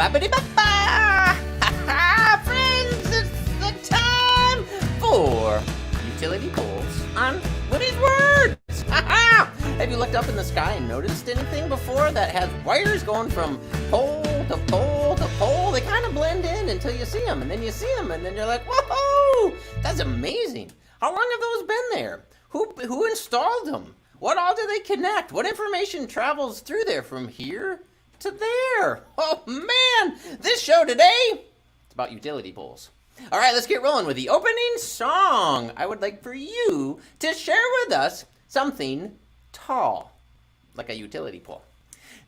Ba-ba-dee-ba-ba! Friends, it's the time for utility poles on Wimee's words. Have you looked up in the sky and noticed anything before that has wires going from pole to pole to pole? They kind of blend in until you see them, and then you see them, and then you're like, whoa, that's amazing. How long have those been there? Who installed them? What all do they connect? What information travels through there from here to there? Oh man, this show today, it's about utility poles. All right, let's get rolling with the opening song. I would like for you to share with us something tall, like a utility pole.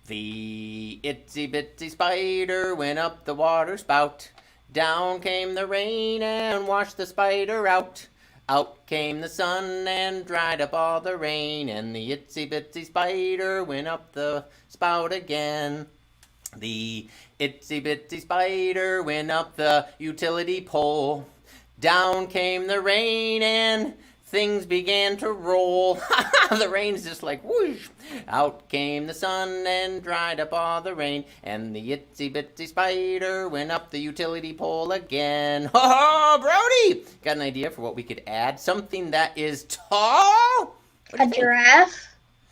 The itsy bitsy spider went up the water spout. Down came the rain and washed the spider out. Out came the sun and dried up all the rain, and the itsy bitsy spider went up the spout again. The itsy bitsy spider went up the utility pole. Down came the rain and things began to roll. The rain's just like whoosh. Out came the sun and dried up all the rain, and the itsy bitsy spider went up the utility pole again. Oh, Brody! Got an idea for what we could add? Something that is tall? A giraffe?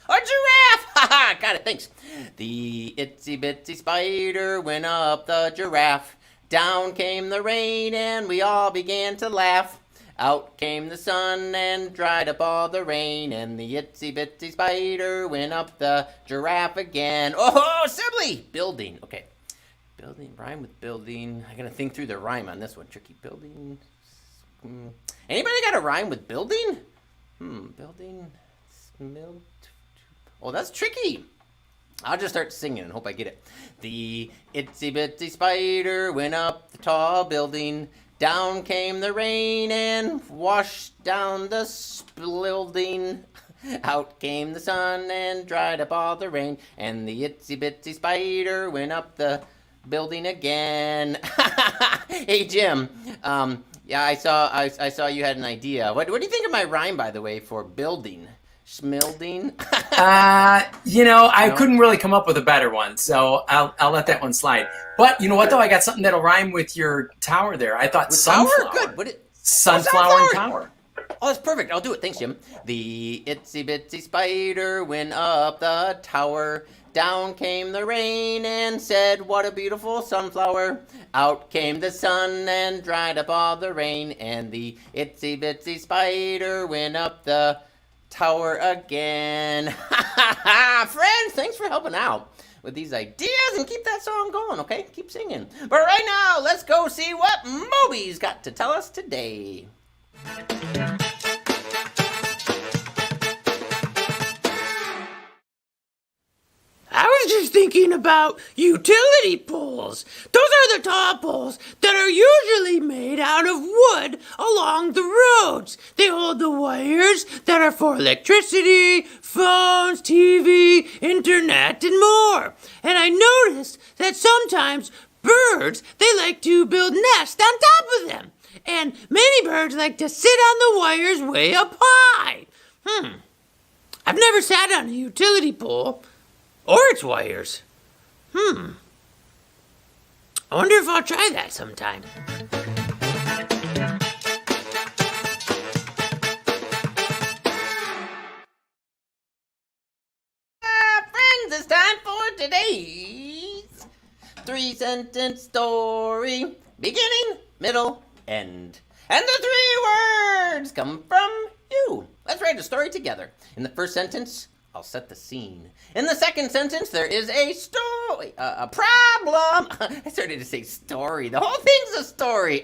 A giraffe! Haha, got it, thanks. The itsy bitsy spider went up the giraffe. Down came the rain and we all began to laugh. Out came the sun and dried up all the rain, and the itsy bitsy spider went up the giraffe again. Oh, Sibley! Building. Okay. Building, rhyme with building. I gotta think through the rhyme on this one. Tricky building. Anybody got a rhyme with building? Building. Oh, that's tricky. I'll just start singing and hope I get it. The itsy bitsy spider went up the tall building. Down came the rain and washed down the building. Out came the sun and dried up all the rain, and the itsy bitsy spider went up the building again. Hey Jim, yeah, I saw you had an idea. What do you think of my rhyme, by the way, for building? Schmilding? I couldn't really come up with a better one, so I'll let that one slide. But you know what, though? I got something that'll rhyme with your tower there. I thought with sunflower. Tower? Good. Sunflower and tower. Oh, that's perfect. I'll do it. Thanks, Jim. The itsy bitsy spider went up the tower. Down came the rain and said, what a beautiful sunflower. Out came the sun and dried up all the rain, and the itsy bitsy spider went up the tower again. Friends, thanks for helping out with these ideas, and keep that song going, okay? Keep singing. But right now, let's go see what Moby's got to tell us today. I was just thinking about utility poles. Those are the tall poles that are usually made out of wood along the roads. They hold the wires that are for electricity, phones, TV, internet, and more. And I noticed that sometimes birds, they like to build nests on top of them. And many birds like to sit on the wires way up high. I've never sat on a utility pole or its wires. I wonder if I'll try that sometime. Friends, it's time for today's 3-sentence story. Beginning, middle, end. And the 3 words come from you. Let's write a story together. In the first sentence, I'll set the scene. In the second sentence, there is a story, a problem. I started to say story. The whole thing's a story.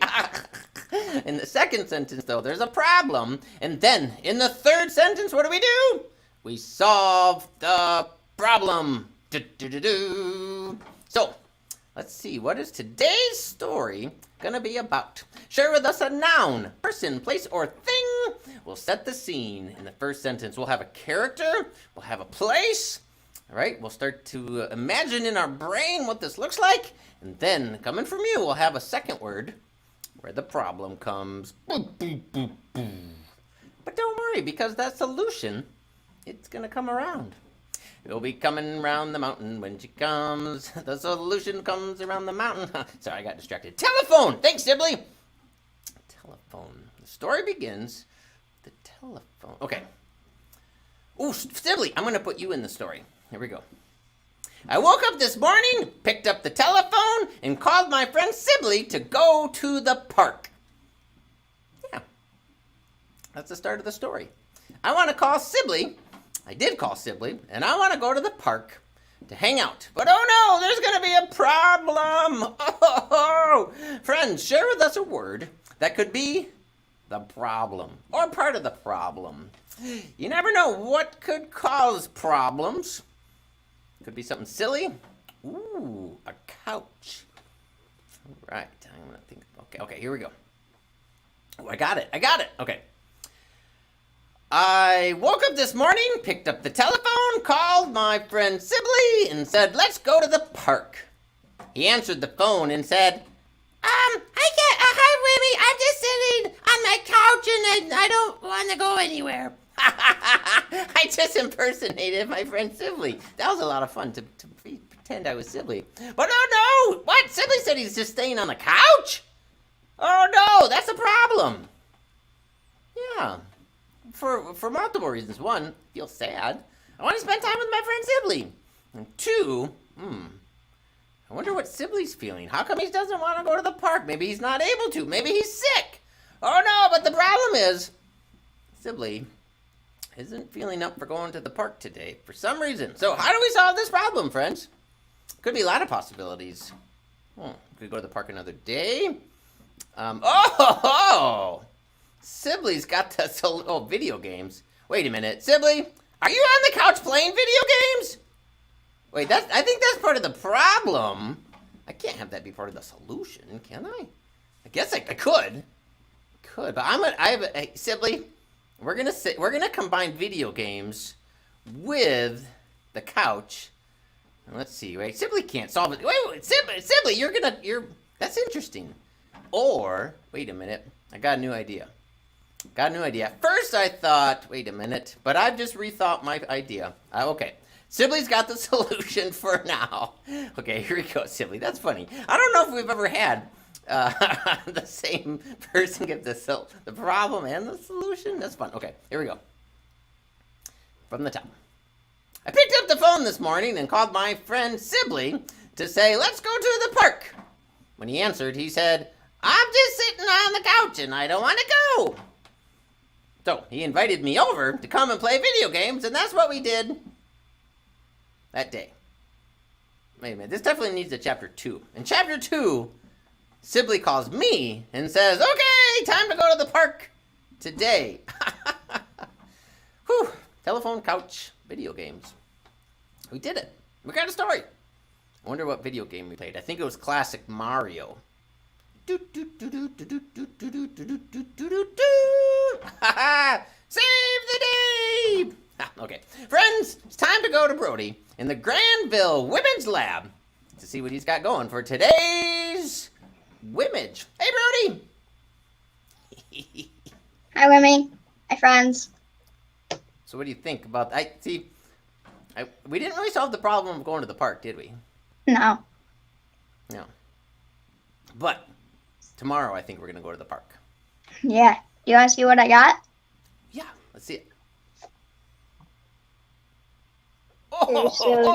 In the second sentence, though, there's a problem. And then, in the third sentence, what do? We solve the problem. So, let's see. What is today's story gonna be about? Share with us a noun, person, place, or thing. We'll set the scene. In the first sentence, we'll have a character, we'll have a place. All right, we'll start to imagine in our brain what this looks like. And then, coming from you, we'll have a second word where the problem comes. Boop, boop, boop, boop. But don't worry, because that solution, it's gonna come around. We'll be coming round the mountain when she comes. The solution comes around the mountain. Sorry, I got distracted. Telephone! Thanks, Sibley! Telephone. The story begins with the telephone. Okay. Ooh, Sibley, I'm going to put you in the story. Here we go. I woke up this morning, picked up the telephone, and called my friend Sibley to go to the park. Yeah. That's the start of the story. I want to call Sibley. I did call Sibley, and I want to go to the park to hang out. But oh no, there's going to be a problem. Oh, friends, share with us a word that could be the problem or part of the problem. You never know what could cause problems. Could be something silly. Ooh, a couch. All right, I'm going to think. Okay, here we go. Oh, I got it. Okay. I woke up this morning, picked up the telephone, called my friend Sibley, and said, let's go to the park. He answered the phone and said, hi, Wimee, I'm just sitting on my couch and I don't want to go anywhere. I just impersonated my friend Sibley. That was a lot of fun to pretend I was Sibley. But oh no, what? Sibley said he's just staying on the couch? Oh no, that's a problem. Yeah. For multiple reasons. One, I feel sad. I want to spend time with my friend Sibley. And two, I wonder what Sibley's feeling. How come he doesn't want to go to the park? Maybe he's not able to. Maybe he's sick. Oh no, but the problem is, Sibley isn't feeling up for going to the park today for some reason. So how do we solve this problem, friends? Could be a lot of possibilities. Could go to the park another day. Sibley's got the video games. Wait a minute, Sibley, are you on the couch playing video games? Wait, I think that's part of the problem. I can't have that be part of the solution, can I? I guess I could. But Sibley, we're gonna combine video games with the couch. Let's see, right? Sibley can't solve it. Wait, Sibley, that's interesting. Or, wait a minute, I got a new idea. First I thought, wait a minute, but I've just rethought my idea. Okay, Sibley's got the solution for now. Okay, here we go, Sibley. That's funny. I don't know if we've ever had the same person get the problem and the solution. That's fun. Okay, here we go. From the top. I picked up the phone this morning and called my friend Sibley to say, let's go to the park. When he answered, he said, I'm just sitting on the couch and I don't want to go. So he invited me over to come and play video games, and that's what we did that day. Wait a minute, this definitely needs a chapter 2. In chapter 2, Sibley calls me and says, okay, time to go to the park today. Whew, telephone, couch, video games. We did it. We got a story. I wonder what video game we played. I think it was classic Mario. Save the day! Okay, friends, it's time to go to Brody in the Granville Women's Lab to see what he's got going for today's Wimmage. Hey, Brody! Hi, Wimee. Hi, friends. So what do you think about... we didn't really solve the problem of going to the park, did we? No. No. But tomorrow I think we're going to go to the park. Yeah. You want to see what I got? Yeah, let's see it.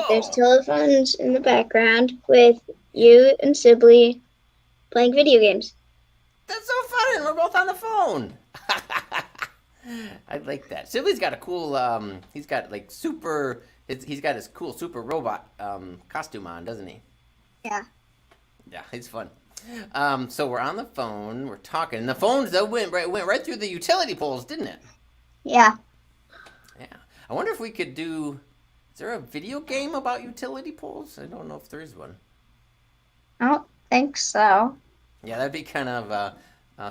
There's telephones in the background with you and Sibley playing video games. That's so fun, and we're both on the phone. I like that. Sibley's got a cool, he's got his cool super robot costume on, doesn't he? Yeah. Yeah, it's fun. So we're on the phone, we're talking, and the phones though went right through the utility poles, didn't it? Yeah. Yeah. I wonder if we could do, is there a video game about utility poles? I don't know if there is one. I don't think so. Yeah, that'd be kind of,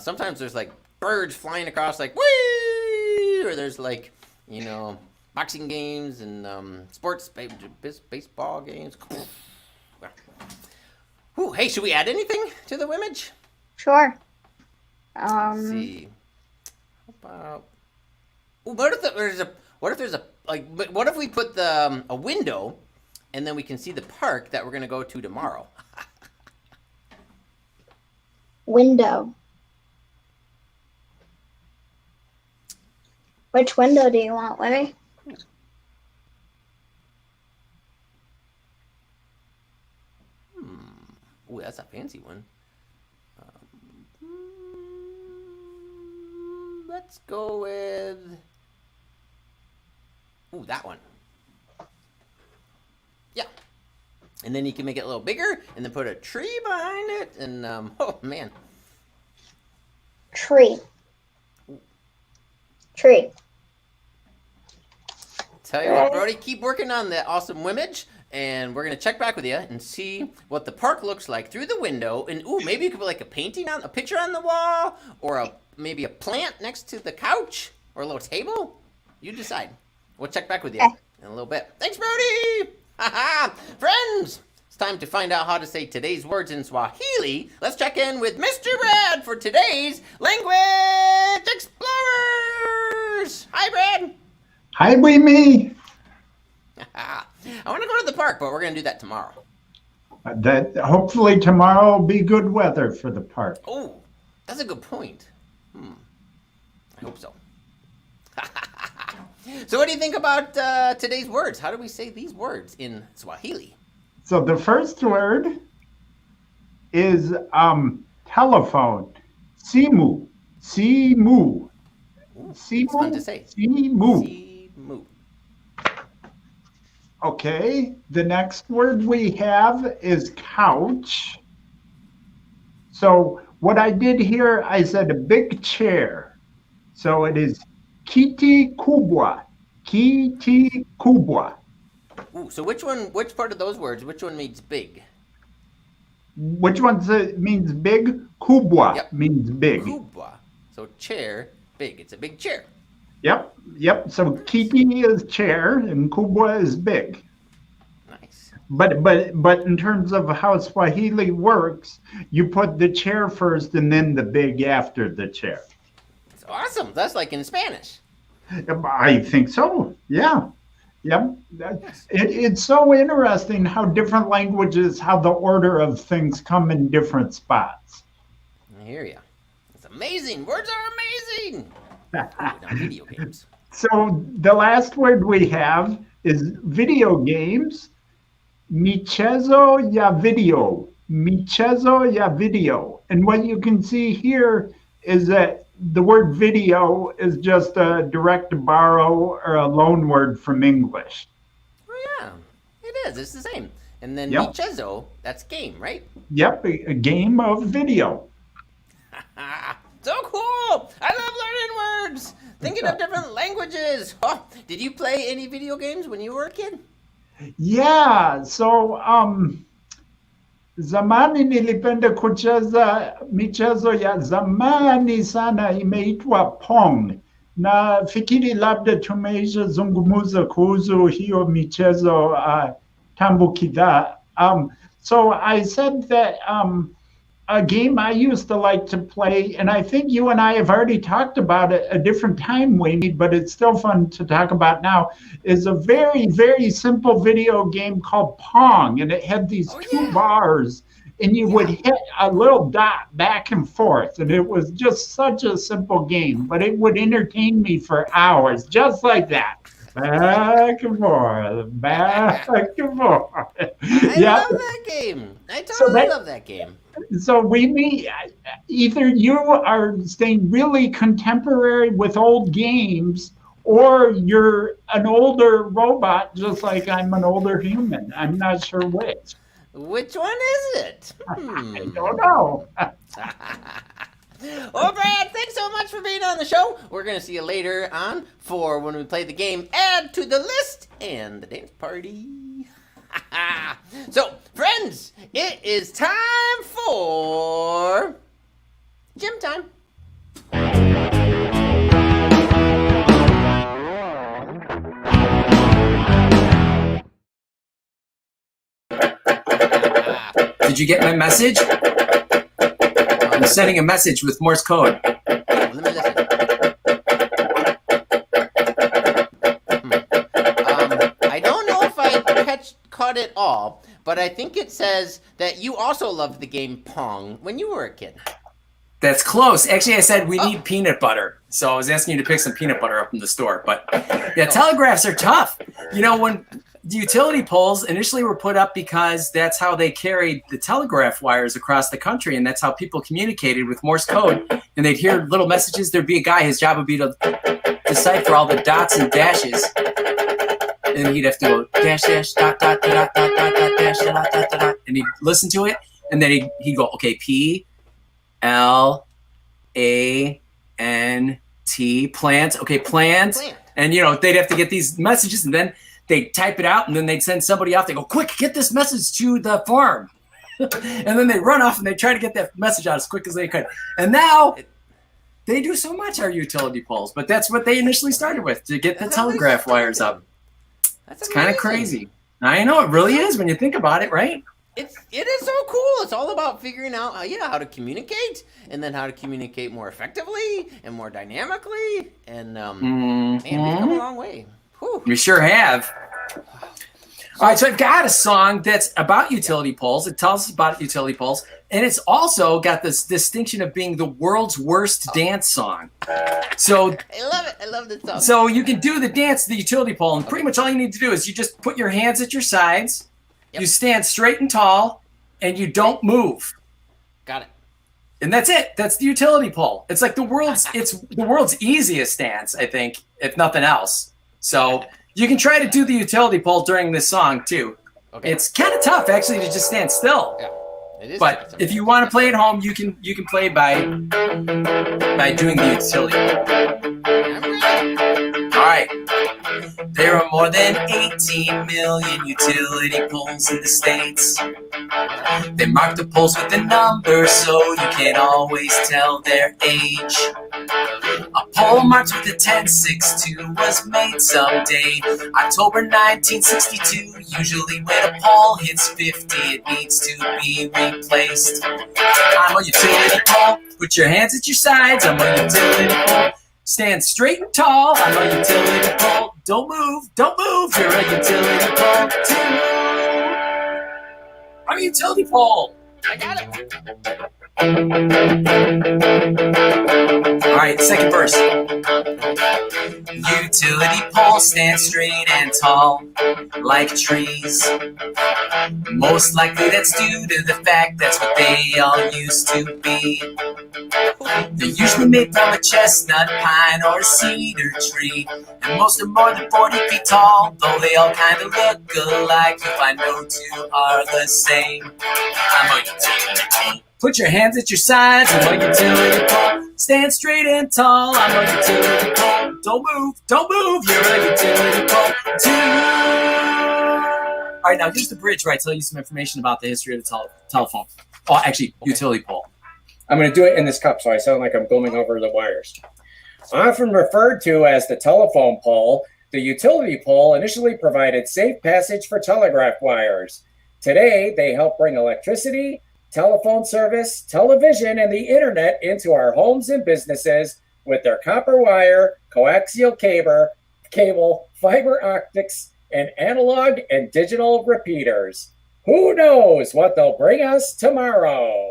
sometimes there's like birds flying across like, whee! Or there's like, boxing games and sports, baseball games. Ooh, hey, should we add anything to the Wimmage? Sure. Let's see. How about... Ooh, what if there's a like, but what if we put the a window, and then we can see the park that we're gonna go to tomorrow? Window. Which window do you want, Wimee? Ooh, that's a fancy one. Let's go with. Ooh, that one. Yeah. And then you can make it a little bigger, and then put a tree behind it, and oh man. Tree. Tree. Tell you what, Brody, keep working on that awesome Wimage, and we're gonna check back with you and see what the park looks like through the window. And ooh, maybe you could put like a painting on, a picture on the wall, or maybe a plant next to the couch, or a little table. You decide. We'll check back with you in a little bit. Thanks, Brody. Friends, it's time to find out how to say today's words in Swahili. Let's check in with Mr. Brad for today's Language Explorers. Hi, Brad. Hi, Wimee. I want to go to the park, but we're going to do that tomorrow. That hopefully tomorrow will be good weather for the park. Oh, that's a good point. I hope so. So what do you think about today's words? How do we say these words in Swahili? So the first word is telephone. Simu. Simu. Simu. It's fun to say. Simu. Simu. Okay. The next word we have is couch. So what I did here, I said a big chair. So it is kiti kubwa. Kiti kubwa. Ooh, so which part of those words, which one means big? Which one means big? Kubwa means big. Kubwa. So chair, big. It's a big chair. Yep. So kiti is chair and kubwa is big. Nice. But in terms of how Swahili works, you put the chair first and then the big after the chair. It's awesome. That's like in Spanish. I think so. Yeah. Yep. It's so interesting how different languages, how the order of things come in different spots. I hear you. It's amazing. Words are amazing. Now video games. So the last word we have is video games. Michezo ya video. Michezo ya video. And what you can see here is that the word video is just a direct borrow or a loan word from English. Oh, yeah. It is. It's the same. And then Yep. Michezo, that's game, right? Yep, a game of video. So cool! I love learning words! Thinking of different languages! Oh, did you play any video games when you were a kid? Yeah, so zamani nilipenda kucheza michezo ya zamani sana imeitwa Pong. Na fikiri labda tumeisha zungumuza kuhusu hiyo michezo tambu kidha. So I said that a game I used to like to play, and I think you and I have already talked about it a different time, Wimee, but it's still fun to talk about now, is a very, very simple video game called Pong. And it had these two bars, and you would hit a little dot back and forth. And it was just such a simple game, but it would entertain me for hours, just like that. Back and forth, back and forth. I love that game. I totally love that game. So Wimee, either you are staying really contemporary with old games, or you're an older robot, just like I'm an older human. I'm not sure which. Which one is it? I don't know. Well, Brad, thanks so much for being on the show. We're going to see you later on for when we play the game Add to the List and the dance party. So, friends, it is time for gym time. Did you get my message? I'm sending a message with Morse code. Let me listen. about it all, but I think it says that you also loved the game Pong when you were a kid. That's close. Actually, I said we need peanut butter. So I was asking you to pick some peanut butter up in the store. But yeah, telegraphs are tough. You know, when the utility poles initially were put up because that's how they carried the telegraph wires across the country. And that's how people communicated with Morse code. And they'd hear little messages. There'd be a guy, his job would be to decipher all the dots and dashes. And he'd have to go dash, dash, dot, dot, dot, dot, dot, dot, dash, dot, dot, dot, dot. And he'd listen to it. And then he'd go, okay, P, L-A-N-T, plant. Okay, plant. And, you know, they'd have to get these messages, and then they'd type it out, and then they'd send somebody out. They go, quick, get this message to the farm. And then they run off, and they try to get that message out as quick as they could. And now they do so much, our utility poles. But that's what they initially started with, to get the telegraph wires up. It's kind of crazy. I know, it really is when you think about it, right? It is so cool. It's all about figuring out how to communicate, and then how to communicate more effectively and more dynamically. And man, we've come a long way. Whew. We sure have. All right, so I've got a song that's about utility poles. It tells us about utility poles, and it's also got this distinction of being the world's worst dance song. So I love it. I love this song. So you can do the dance, the utility pole, and pretty much all you need to do is you just put your hands at your sides. Yep. You stand straight and tall, and you don't move. Got it. And that's it. That's the utility pole. It's like the world's easiest dance, I think, if nothing else. So you can try to do the utility pole during this song too. Okay. It's kind of tough actually to just stand still. Yeah. It is. But if you want to play at home, you can play by doing the utility pole. All right. There are more than 18 million utility poles in the States. They mark the poles with a number so you can always tell their age. A pole marked with a 1062 was made someday, October 1962. Usually when a pole hits 50, it needs to be replaced. I'm a utility pole. Put your hands at your sides. I'm a utility pole. Stand straight and tall. I'm a utility pole. Don't move. You're a utility pole too. I'm a utility pole. I got it. All right, second verse. Utility poles stand straight and tall, like trees. Most likely that's due to the fact that's what they all used to be. They're usually made from a chestnut, pine, or a cedar tree. And most are more than 40 feet tall, though they all kind of look alike. You'll find no two are the same. I'm a utility pole. Put your hands at your sides. I'm a utility pole. Stand straight and tall. I'm a utility pole. Don't move. You're a utility pole too. All right, now here's the bridge where I tell you some information about the history of the telephone. Oh, actually, utility pole. I'm going to do it in this cup so I sound like I'm going over the wires. Often referred to as the telephone pole, the utility pole initially provided safe passage for telegraph wires. Today, they help bring electricity, telephone service, television, and the internet into our homes and businesses with their copper wire, coaxial cable, fiber optics, and analog and digital repeaters. Who knows what they'll bring us tomorrow?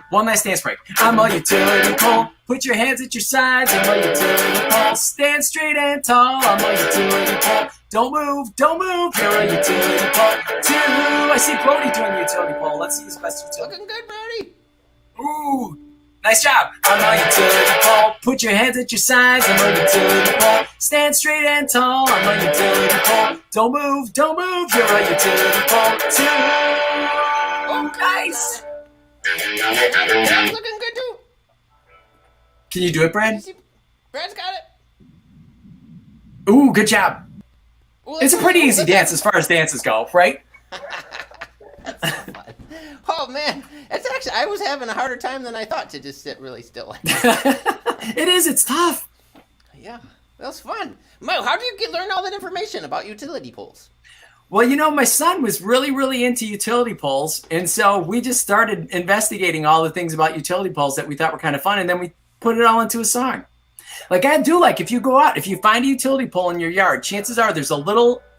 One last dance break. I'm a utility pole. Put your hands at your sides. I'm a utility pole. Stand straight and tall. I'm a utility pole. Don't move. You're a utility pole too. I see Brody doing the utility pole. Let's see his best utility. Looking good, Brody. Ooh, nice job. I'm a utility pole. Put your hands at your sides. I'm a utility pole. Stand straight and tall. I'm a utility pole. Don't move. You're a utility pole too. Oh, nice. Brad's looking good too. Can you do it, Brad? Brad's got it. Ooh, good job. Ooh, it's a pretty easy dance as far as dances go, right? That's so fun. Oh man, it's actually I was having a harder time than I thought to just sit really still. It is. It's tough. Yeah, that was fun. Mo, how did you learn all that information about utility poles? Well, you know, my son was really, really into utility poles, and so we just started investigating all the things about utility poles that we thought were kind of fun, and then we put it all into a song. Like I do like if you go out, if you find a utility pole in your yard, chances are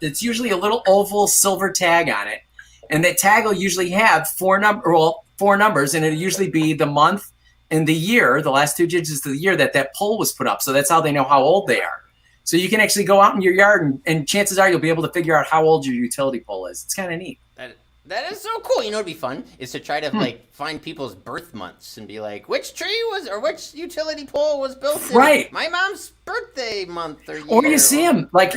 it's usually a little oval silver tag on it. And that tag will usually have four numbers, and it'll usually be the month and the year, the last 2 digits of the year that pole was put up. So that's how they know how old they are. So you can actually go out in your yard, and chances are you'll be able to figure out how old your utility pole is. It's kind of neat. That is so cool. You know, it'd be fun is to try to like find people's birth months and be like, which tree was or which utility pole was built in my mom's birthday month or year. Or you see them like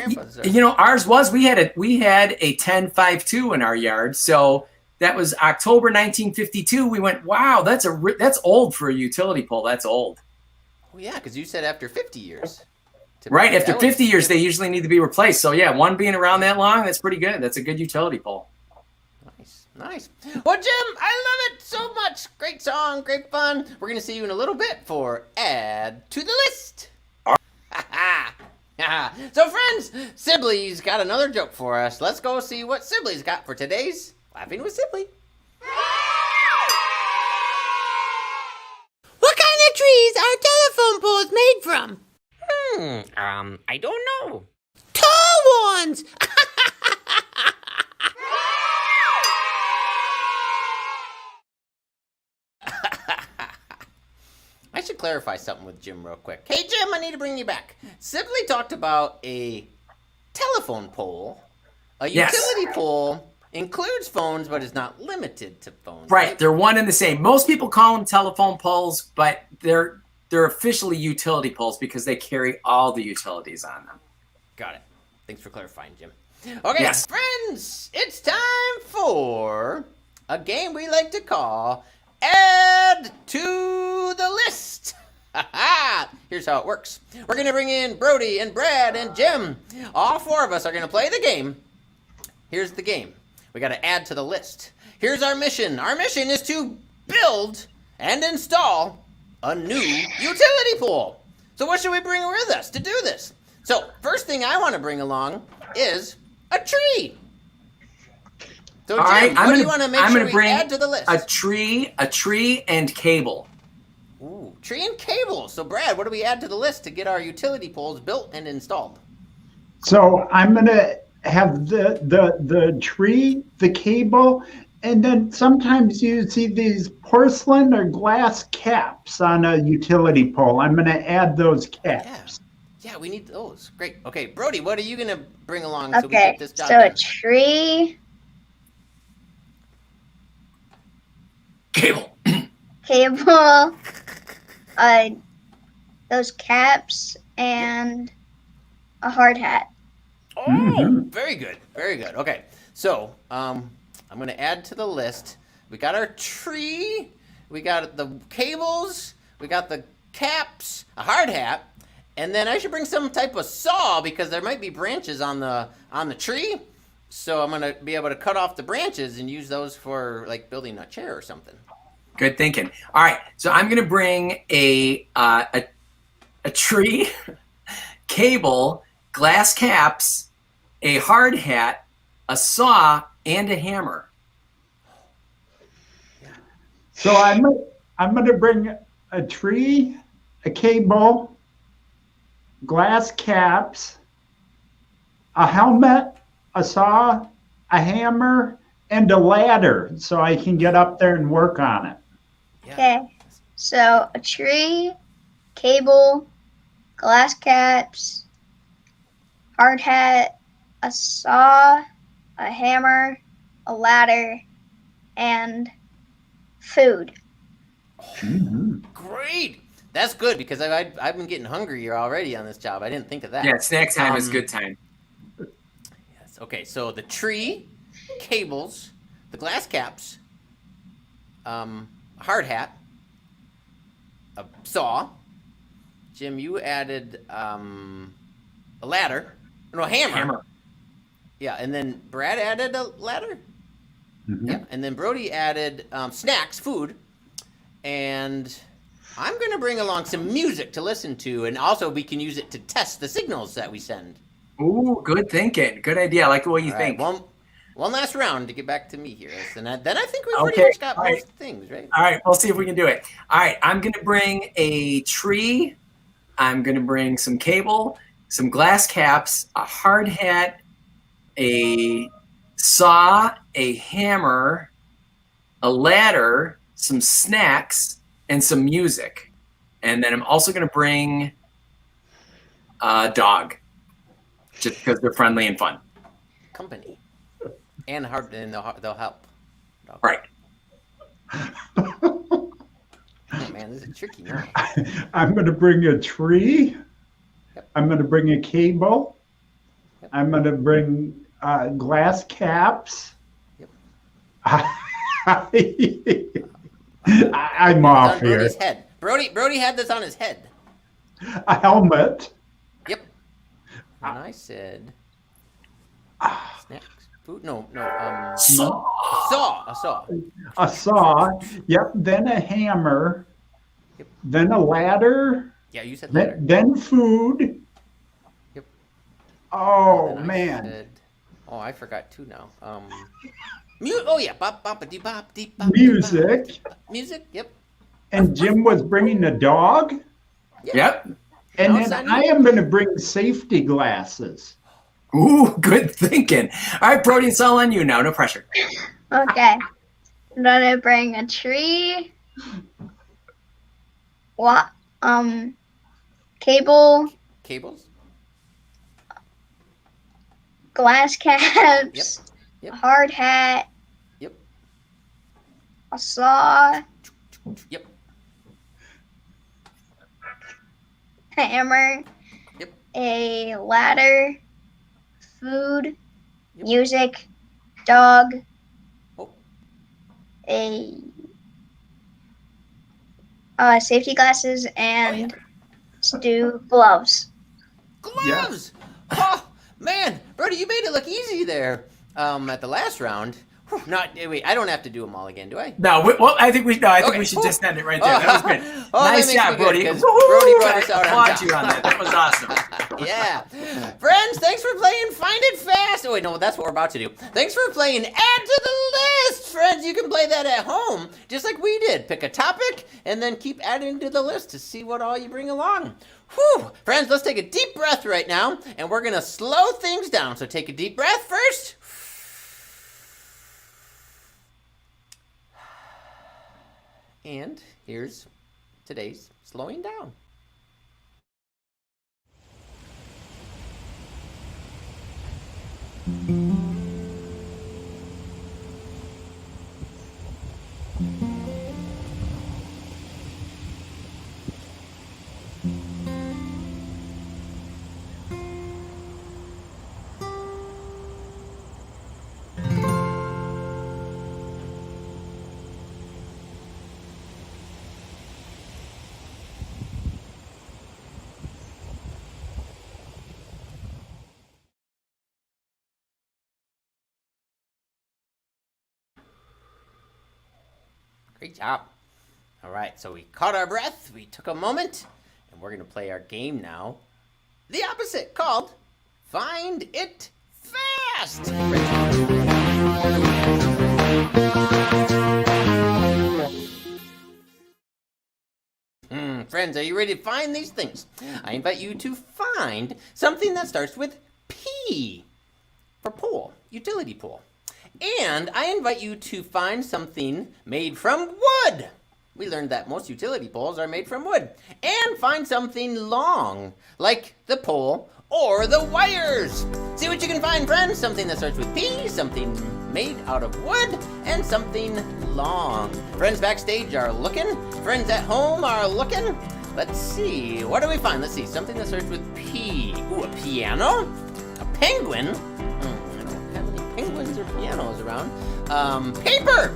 ours was we had a 1052 in our yard, so that was October 1952. We went, wow, that's old for a utility pole. That's old. Oh yeah, because you said after 50 years. Right, after 50 years, they usually need to be replaced. So yeah, one being around that long, that's pretty good. That's a good utility pole. Nice. Well, Jim, I love it so much. Great song, great fun. We're going to see you in a little bit for Add to the List. So, friends, Sibley's got another joke for us. Let's go see what Sibley's got for today's Laughing with Sibley. What kind of trees are telephone poles made from? I don't know. Tall ones! I should clarify something with Jim real quick. Hey, Jim, I need to bring you back. Sibley talked about a telephone pole. A utility pole includes phones, but is not limited to phones. Right, they're one and the same. Most people call them telephone poles, but they're officially utility poles because they carry all the utilities on them. Got it. Thanks for clarifying, Jim. Okay, friends, it's time for a game we like to call Add to the List. Here's how it works. We're going to bring in Brody and Brad and Jim. All 4 of us are going to play the game. Here's the game. We got to add to the list. Here's our mission. Our mission is to build and install a new utility pole. So what should we bring with us to do this? So first thing I want to bring along is a tree. So Jim, what do you want to make sure we add to the list? A tree and cable. Ooh, tree and cable. So Brad, what do we add to the list to get our utility poles built and installed? So I'm gonna have the tree, the cable, and then sometimes you see these porcelain or glass caps on a utility pole. I'm gonna add those caps. Yeah, we need those. Great. Okay, Brody, what are you gonna bring along so we get this job done? A tree. Cable. Those caps and a hard hat. Oh, very good. Very good. Okay, so I'm going to add to the list. We got our tree. We got the cables. We got the caps, a hard hat. And then I should bring some type of saw because there might be branches on the tree. So I'm going to be able to cut off the branches and use those for like building a chair or something. Good thinking. All right, so I'm going to bring a tree, cable, glass caps, a hard hat, a saw, and a hammer. So I'm going to bring a tree, a cable, glass caps, a helmet, a saw, a hammer, and a ladder so I can get up there and work on it. Okay, so a tree, cable, glass caps, hard hat, a saw, a hammer, a ladder, and food. Great. That's good because I've been getting hungrier already on this job. I didn't think of that. Yeah, snack time is good time. Yes. Okay, so the tree, cables, the glass caps, a hard hat, a saw. Jim, you added a ladder. No, a hammer. Yeah, and then Brad added a ladder. Yeah, and then Brody added snacks, food, and I'm going to bring along some music to listen to, and also we can use it to test the signals that we send. Ooh, good thinking. Good idea. I like the way you think. One last round to get back to me here. And then I think we pretty much got most things, right? All right, we'll see if we can do it. All right, I'm going to bring a tree, I'm going to bring some cable, some glass caps, a hard hat, a saw, a hammer, a ladder, some snacks, and some music. And then I'm also going to bring a dog, just because they're friendly and fun. Company. And they'll help. Right. Oh, man, this is tricky now. I'm going to bring a tree. Yep. I'm going to bring a cable. Yep. I'm going to bring glass caps. Yep. I'm off on here. Brody's head. Brody had this on his head. A helmet. Yep. And I said snacks. Food? No. Saw. A saw. A saw. Yep. Then a hammer. Yep. Then a ladder. Yeah, you said ladder. Then food. Yep. Oh, And then man. I forgot two now. Oh yeah, bop bop dee bop dee bop. Music. Music. Yep. And Jim was bringing a dog. Yep. And Outside then I am going to bring safety glasses. Ooh, good thinking. All right, Brody, it's all on you now. No pressure. Okay. I'm gonna bring a tree. Cable, Cables. glass caps, Yep. a hard hat, Yep. a saw, Yep. hammer, Yep. a ladder, food, Yep. music, dog, Oh. a safety glasses, and gloves. Gloves. Oh man, Brody, you made it look easy there. At the last round. Whew, wait, I don't have to do them all again, do I? No, I think we should just end it right there. That was great. Nice job, Brody. Brody brought us out on Applaud top. you on that. That was awesome. Yeah. Friends, thanks for playing Find It Fast. Oh, wait, no, that's what we're about to do. Thanks for playing Add to the List. Friends, you can play that at home, just like we did. Pick a topic, and then keep adding to the list to see what all you bring along. Whew. Friends, let's take a deep breath right now, and we're going to slow things down. So take a deep breath first. And here's today's slowing down. Great job. All right, so we caught our breath, we took a moment, and we're going to play our game now. The opposite, called Find It Fast. Friends, are you ready to find these things? I invite you to find something that starts with P for pool, utility pool. And I invite you to find something made from wood. We learned that most utility poles are made from wood. And find something long, like the pole or the wires. See what you can find, friends. Something that starts with P, something made out of wood, and something long. Friends backstage are looking. Friends at home are looking. Let's see. What do we find? Let's see. Something that starts with P. Ooh, a piano? A penguin? Penguins or pianos around. Paper!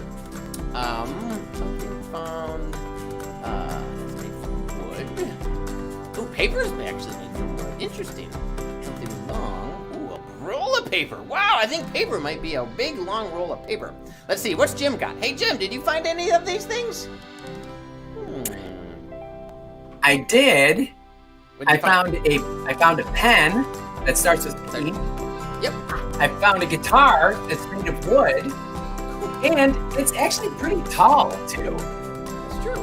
Something found, it's made from wood. Ooh, paper's actually made from wood. Interesting. Something long. Ooh, a roll of paper. Wow, I think paper might be a big, long roll of paper. Let's see, what's Jim got? Hey, Jim, did you find any of these things? I did. I find? found a pen that starts with P. Yep. I found a guitar that's made of wood, and it's actually pretty tall too. That's true.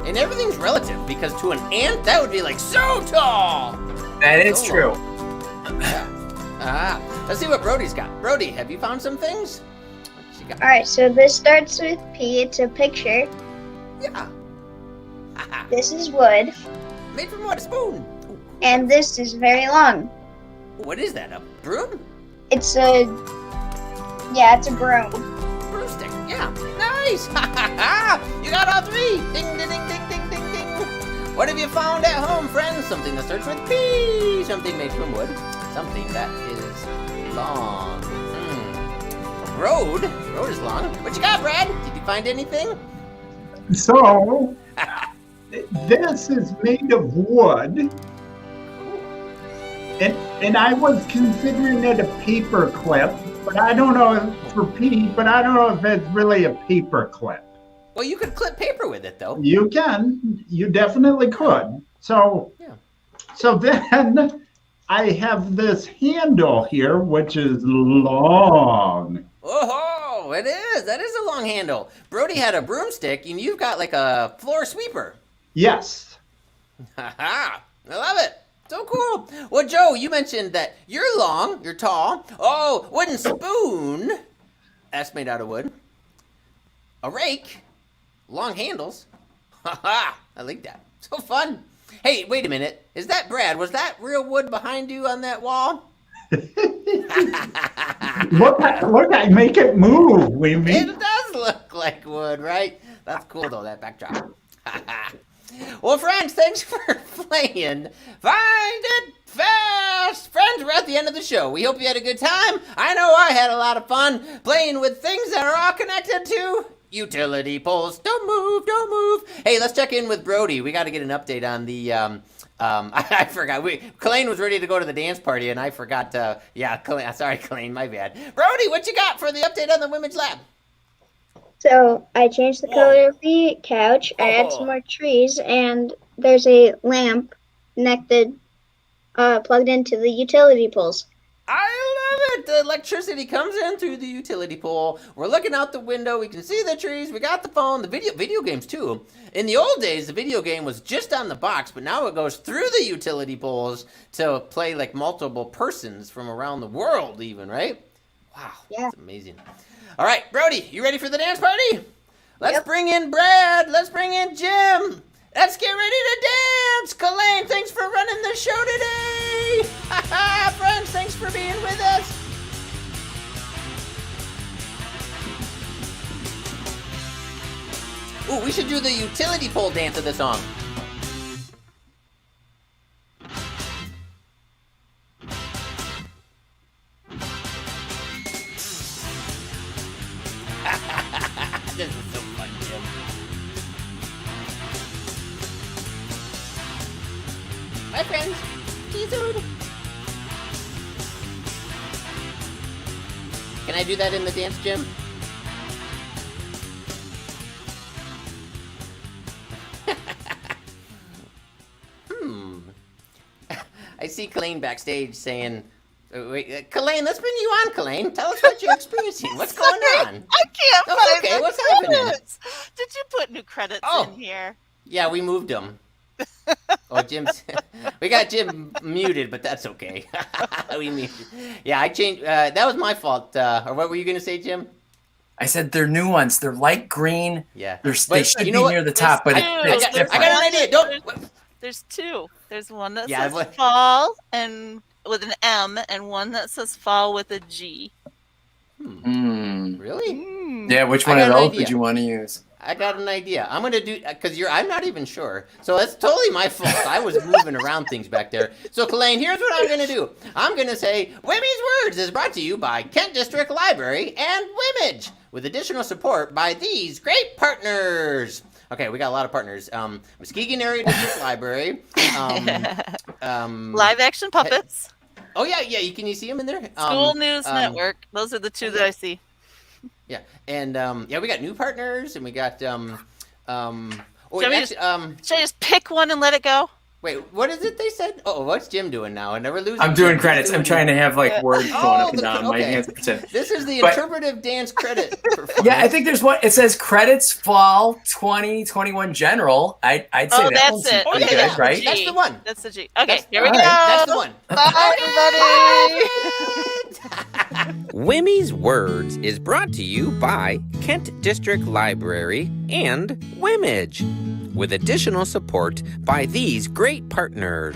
And everything's relative because to an ant that would be like so tall. That is So true. long. Yeah. Let's see what Brody's got. Brody, have you found some things? What you got? All right, so this starts with P. It's a picture. Yeah. This is wood, Made from what? A spoon. Ooh. and this is very long. What is that? A broom? It's a broom. Broomstick. Yeah. Nice. You got all three. Ding, ding, ding, ding, ding, ding, ding. What have you found at home, friends? Something that starts with P. Something made from wood. Something that is long. Road. Road is long. What you got, Brad? Did you find anything? So, this is made of wood. And I was considering it a paper clip, but I don't know but I don't know if it's really a paper clip. Well, you could clip paper with it, though. You definitely could. So, Yeah. so then I have this handle here, which is long. Oh, it is. That is a long handle. Brody had a broomstick, and you've got like a floor sweeper. Yes. Haha, I love it. So cool. Well, Joe, you mentioned that you're long, you're tall. Oh, wooden spoon. That's made out of wood. A rake. Long handles. Haha, I like that. So fun. Hey, wait a minute. Is that Brad? Was that real wood behind you on that wall? Look, I make it move, Wimee. It does look like wood, right? That's cool, though, that backdrop. Well, friends, thanks for playing Find It Fast. Friends, we're at the end of the show. We hope you had a good time. I know I had a lot of fun playing with things that are all connected to utility poles. Don't move, don't move. Hey, let's check in with Brody. We got to get an update on the... I forgot. Colleen was ready to go to the dance party, and I forgot to... Yeah, sorry, Colleen, my bad. Brody, what you got for the update on the Women's Lab? So I changed the color of the couch. I added some more trees, and there's a lamp connected, plugged into the utility poles. I love it. The electricity comes in through the utility pole. We're looking out the window. We can see the trees. We got the phone, the video games too. In the old days, the video game was just on the box, but now it goes through the utility poles to play like multiple persons from around the world even, right? Wow, Yeah. that's amazing. All right, Brody, you ready for the dance party? Let's bring in Brad. Let's bring in Jim. Let's get ready to dance. Colleen, thanks for running the show today. Friends, thanks for being with us. Ooh, we should do the utility pole dance of the song. This is so fun, Jim. Bye, friends. See you soon. Can I do that in the dance, Jim? I see Colleen backstage saying, wait, Colleen, let's bring you on, Colleen. Tell us what you're experiencing. What's going on? I can't Oh, find okay, the what's happening? credits. Did you put new credits Oh. in here? Yeah, we moved him. Oh, Jim's... we got Jim muted, but that's okay. We muted. Yeah, I changed... that was my fault. Or what were you going to say, Jim? I said they're new ones. They're light green. Yeah. They But should you be know what? near the top, but There's it's two. different. I got an idea. Don't... There's two. There's one that Yeah, says but- fall and with an M, and one that says fall with a G. Really? Mm. Yeah, which I one got of an those idea. did you want to use? I got an idea. I'm gonna do because I'm not even sure. So that's totally my fault. I was moving around things back there. So Colleen, here's what I'm gonna do. I'm gonna say Wimee's Words is brought to you by Kent District Library and Wimage, with additional support by these great partners. Okay, we got a lot of partners. Muskegon Area District Library. Live action puppets. Oh yeah. Can you see them in there? School News Network. Those are the two that I see. Yeah, and yeah, we got new partners, and we got Should I just pick one and let it go? Wait, what is it they said? Oh, what's Jim doing now? I never lose. I'm doing credits. I'm trying to have like words going up and down. My okay. hands are percent. This is the But- interpretive dance credit performance. Yeah, I think there's one. It says credits fall 2021 general. I'd say Oh, that that's one's it. pretty Okay, good, that's right? G. That's the one. That's the G. Okay, here we all go. right. That's the one. Bye, everybody. Wimee's Words is brought to you by Kent District Library and Wimage, with additional support by these great partners.